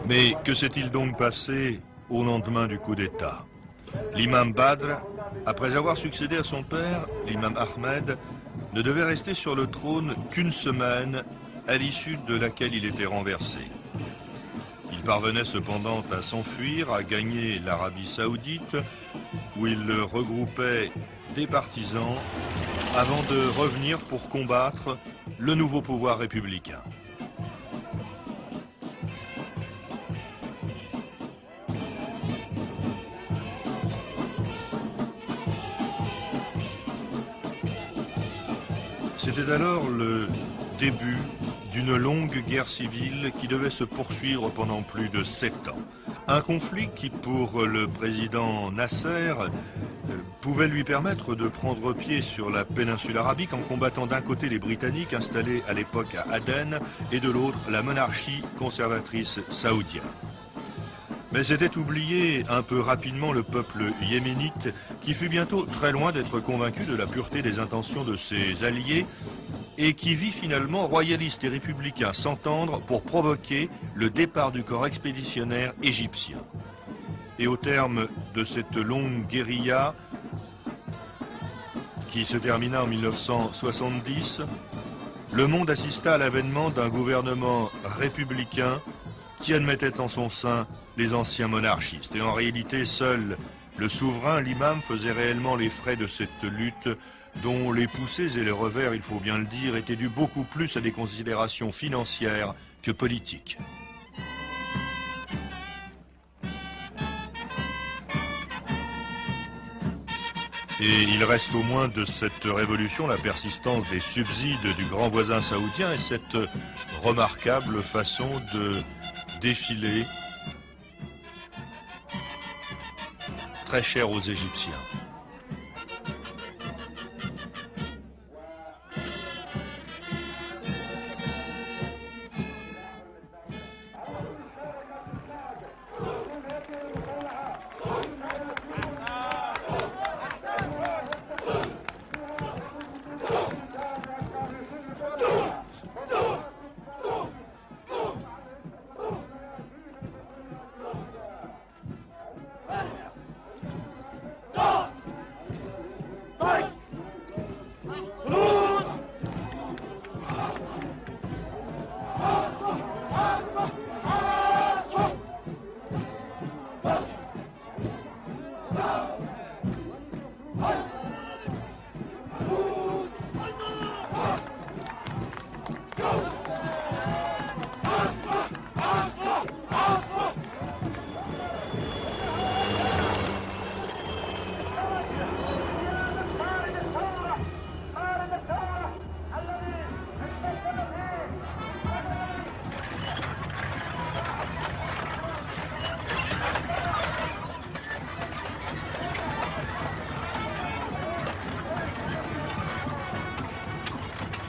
Mais que s'est-il donc passé au lendemain du coup d'État? L'imam Badr, après avoir succédé à son père, l'imam Ahmed, ne devait rester sur le trône qu'une semaine, à l'issue de laquelle il était renversé. Il parvenait cependant à s'enfuir, à gagner l'Arabie Saoudite, où il regroupait des partisans avant de revenir pour combattre le nouveau pouvoir républicain. C'était alors le début d'une longue guerre civile qui devait se poursuivre pendant plus de 7 ans. Un conflit qui, pour le président Nasser, pouvait lui permettre de prendre pied sur la péninsule arabique en combattant d'un côté les Britanniques installés à l'époque à Aden et de l'autre la monarchie conservatrice saoudienne. Mais c'était oublier un peu rapidement le peuple yéménite qui fut bientôt très loin d'être convaincu de la pureté des intentions de ses alliés et qui vit finalement royalistes et républicains s'entendre pour provoquer le départ du corps expéditionnaire égyptien. Et au terme de cette longue guérilla qui se termina en 1970, le monde assista à l'avènement d'un gouvernement républicain qui admettait en son sein les anciens monarchistes. Et en réalité, seul le souverain, l'imam, faisait réellement les frais de cette lutte dont les poussées et les revers, il faut bien le dire, étaient dus beaucoup plus à des considérations financières que politiques. Et il reste au moins de cette révolution la persistance des subsides du grand voisin saoudien et cette remarquable façon de défiler très cher aux Égyptiens.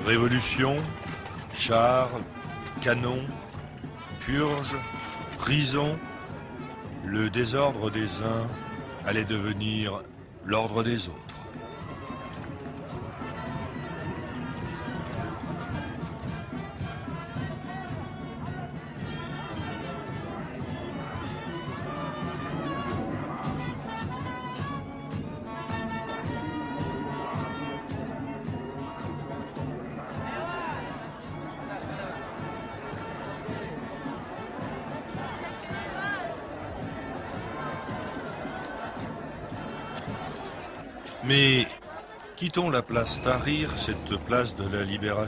Révolution, chars, canons, purges, prison, le désordre des uns allait devenir l'ordre des autres. Mais quittons la place Tahrir, cette place de la libération.